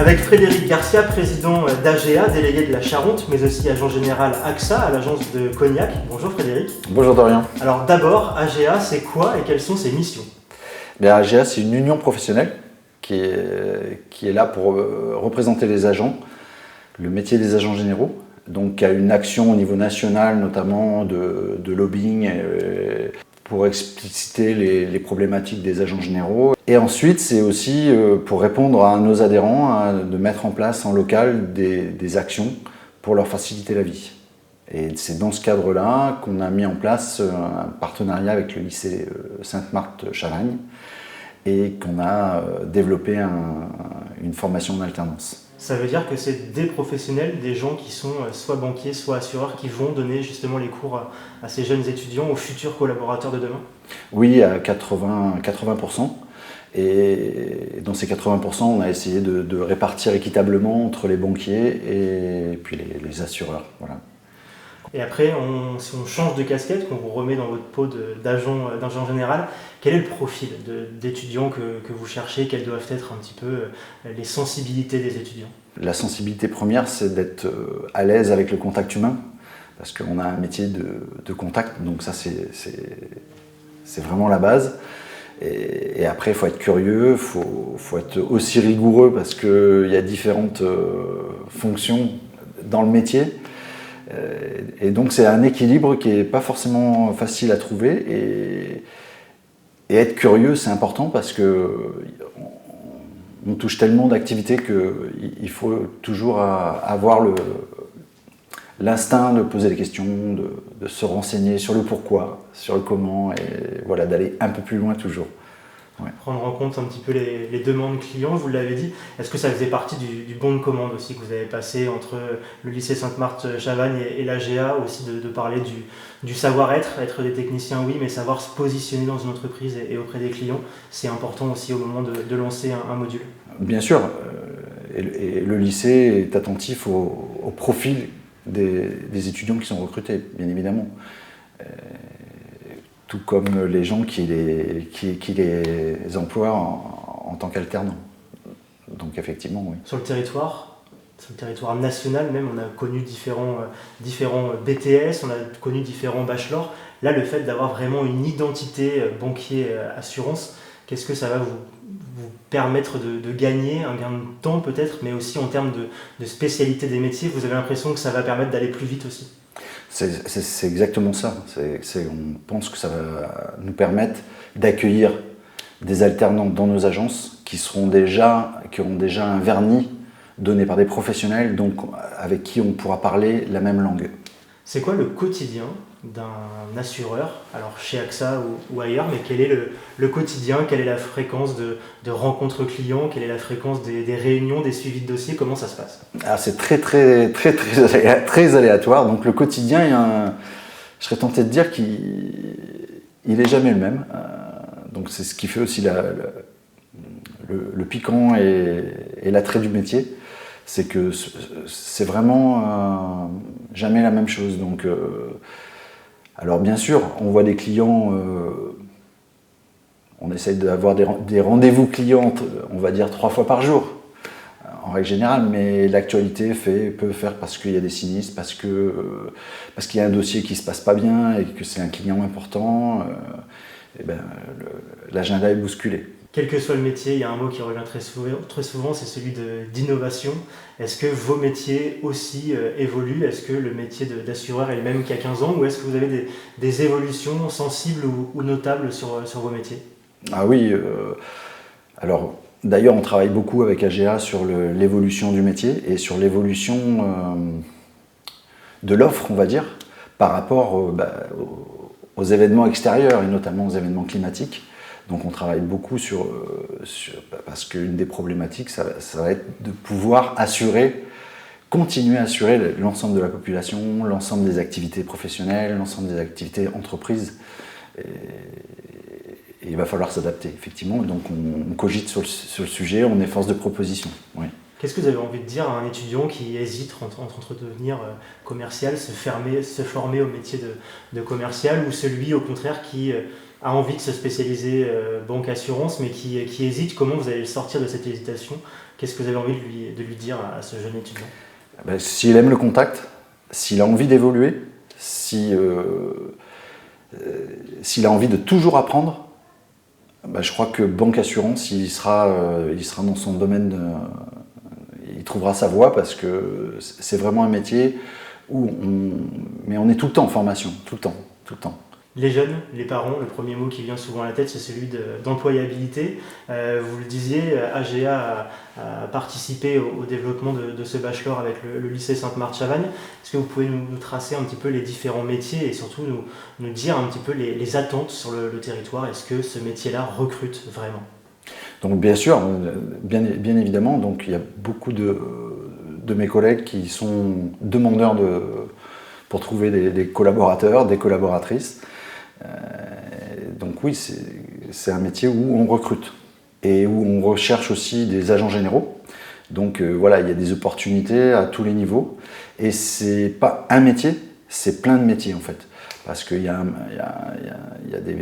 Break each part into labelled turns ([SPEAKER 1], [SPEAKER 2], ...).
[SPEAKER 1] Avec Frédéric Garcia, président d'AGA, délégué de la Charente, mais aussi agent général AXA à l'agence de Cognac. Bonjour Frédéric.
[SPEAKER 2] Bonjour Dorian.
[SPEAKER 1] Alors d'abord, AGA, c'est quoi et quelles sont ses missions?
[SPEAKER 2] AGA, c'est une union professionnelle qui est là pour représenter les agents, le métier des agents généraux. Donc, il y a une action au niveau national, notamment de lobbying, pour expliciter les problématiques des agents généraux. Et ensuite, c'est aussi pour répondre à nos adhérents, de mettre en place en local des actions pour leur faciliter la vie. Et c'est dans ce cadre-là qu'on a mis en place un partenariat avec le lycée Sainte-Marthe-Chavagne et qu'on a développé une formation en alternance.
[SPEAKER 1] Ça veut dire que c'est des professionnels, des gens qui sont soit banquiers, soit assureurs, qui vont donner justement les cours à ces jeunes étudiants, aux futurs collaborateurs de demain?
[SPEAKER 2] Oui, à 80%. Et dans ces 80%, on a essayé de répartir équitablement entre les banquiers et puis les assureurs. Voilà.
[SPEAKER 1] Et après, si on change de casquette, qu'on vous remet dans votre peau d'agent général, quel est le profil d'étudiants que vous cherchez? Quelles doivent être un petit peu les sensibilités des étudiants?
[SPEAKER 2] La sensibilité première, c'est d'être à l'aise avec le contact humain, parce qu'on a un métier de contact, donc ça c'est vraiment la base. Et après, il faut être curieux, il faut être aussi rigoureux, parce qu'il y a différentes fonctions dans le métier. Et donc c'est un équilibre qui n'est pas forcément facile à trouver. Et être curieux, c'est important parce qu'on touche tellement d'activités qu'il faut toujours avoir l'instinct de poser des questions, de se renseigner sur le pourquoi, sur le comment, et voilà, d'aller un peu plus loin toujours.
[SPEAKER 1] Ouais. Prendre en compte un petit peu les demandes clients, vous l'avez dit. Est-ce que ça faisait partie du bon de commande aussi que vous avez passé entre le lycée Sainte-Marthe-Chavagne et l'AGA, aussi de parler du savoir-être, être des techniciens, oui, mais savoir se positionner dans une entreprise et auprès des clients, c'est important aussi au moment de lancer un module?
[SPEAKER 2] Bien sûr, et le lycée est attentif au profil des étudiants qui sont recrutés, bien évidemment. Tout comme les gens qui les emploient en tant qu'alternants. Donc effectivement, oui.
[SPEAKER 1] Sur le territoire national même, on a connu différents BTS, on a connu différents bachelors. Là, le fait d'avoir vraiment une identité banquier-assurance, qu'est-ce que ça va vous permettre de gagner, un gain de temps peut-être, mais aussi en termes de spécialité des métiers, vous avez l'impression que ça va permettre d'aller plus vite aussi?
[SPEAKER 2] C'est exactement ça. On pense que ça va nous permettre d'accueillir des alternants dans nos agences qui auront déjà un vernis donné par des professionnels, donc avec qui on pourra parler la même langue.
[SPEAKER 1] C'est quoi le quotidien d'un assureur, alors chez AXA ou ailleurs, mais quel est le quotidien? Quelle est la fréquence de rencontres clients? Quelle est la fréquence des réunions, des suivis de dossiers? Comment ça se passe?
[SPEAKER 2] C'est très aléatoire. Donc le quotidien, je serais tenté de dire qu'il n'est jamais le même. Donc c'est ce qui fait aussi le piquant et l'attrait du métier. C'est que c'est vraiment jamais la même chose. Donc, alors bien sûr, on voit des clients, on essaye d'avoir des rendez-vous clients, on va dire 3 fois par jour, en règle générale, mais l'actualité peut faire parce qu'il y a des sinistres, parce qu'il y a un dossier qui ne se passe pas bien et que c'est un client important, l'agenda est bousculé.
[SPEAKER 1] Quel que soit le métier, il y a un mot qui revient très souvent, c'est celui d'innovation. Est-ce que vos métiers aussi évoluent? Est-ce que le métier d'assureur est le même qu'il y a 15 ans? Ou est-ce que vous avez des évolutions sensibles ou notables sur vos métiers?
[SPEAKER 2] Ah oui, alors d'ailleurs on travaille beaucoup avec AGA sur l'évolution du métier et sur l'évolution de l'offre, on va dire, par rapport aux événements extérieurs et notamment aux événements climatiques. Donc on travaille beaucoup parce qu'une des problématiques, ça va être de pouvoir continuer à assurer l'ensemble de la population, l'ensemble des activités professionnelles, l'ensemble des activités entreprises. Et il va falloir s'adapter, effectivement. Donc on cogite sur le sujet, on est force de proposition. Oui.
[SPEAKER 1] Qu'est-ce que vous avez envie de dire à un étudiant qui hésite entre devenir commercial, se former au métier de commercial, ou celui au contraire qui a envie de se spécialiser banque assurance, mais qui hésite. Comment vous allez le sortir de cette hésitation? Qu'est-ce que vous avez envie de lui dire à ce jeune étudiant?
[SPEAKER 2] Ben, s'il aime le contact, s'il a envie d'évoluer, s'il a envie de toujours apprendre, ben, je crois que banque assurance, il sera dans son domaine, il trouvera sa voie, parce que c'est vraiment un métier où on est tout le temps en formation, tout le temps.
[SPEAKER 1] Les jeunes, les parents, le premier mot qui vient souvent à la tête, c'est celui d'employabilité. Vous le disiez, AGA a participé au développement de ce bachelor avec le lycée Sainte-Marthe-Chavagne. Est-ce que vous pouvez nous tracer un petit peu les différents métiers et surtout nous dire un petit peu les attentes sur le territoire? Est-ce que ce métier-là recrute vraiment?
[SPEAKER 2] Donc bien sûr, bien évidemment, donc il y a beaucoup de mes collègues qui sont demandeurs pour trouver des collaborateurs, des collaboratrices. Donc oui, c'est un métier où on recrute et où on recherche aussi des agents généraux. Donc voilà, il y a des opportunités à tous les niveaux. Et c'est pas un métier, c'est plein de métiers en fait. Parce qu'il y a des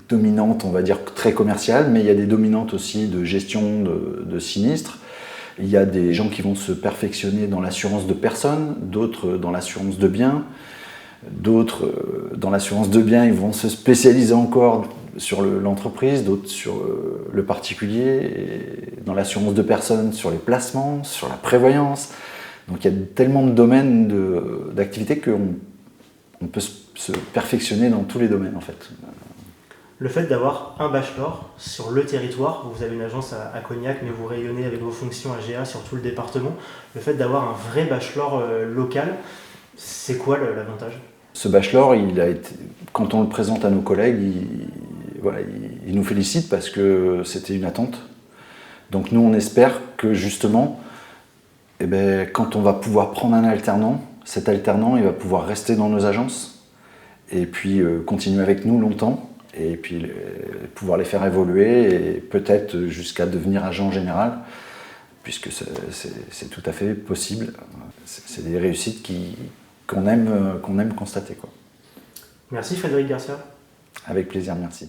[SPEAKER 2] dominantes, on va dire, très commerciales, mais il y a des dominantes aussi de gestion de sinistres. Il y a des gens qui vont se perfectionner dans l'assurance de personnes, d'autres dans l'assurance de biens. D'autres, dans l'assurance de biens, ils vont se spécialiser encore sur l'entreprise, d'autres sur le particulier, et dans l'assurance de personnes, sur les placements, sur la prévoyance. Donc il y a tellement de domaines d'activité qu'on peut se perfectionner dans tous les domaines en fait.
[SPEAKER 1] Le fait d'avoir un bachelor sur le territoire, vous avez une agence à Cognac, mais vous rayonnez avec vos fonctions AGA sur tout le département, le fait d'avoir un vrai bachelor local, c'est quoi l'avantage?
[SPEAKER 2] Ce bachelor, quand on le présente à nos collègues, ils nous félicitent parce que c'était une attente. Donc nous, on espère que justement, quand on va pouvoir prendre un alternant, cet alternant, il va pouvoir rester dans nos agences et puis continuer avec nous longtemps et puis pouvoir les faire évoluer et peut-être jusqu'à devenir agent général, puisque c'est tout à fait possible. C'est des réussites qu'on aime constater, quoi.
[SPEAKER 1] Merci Frédéric Garcia.
[SPEAKER 2] Avec plaisir, merci.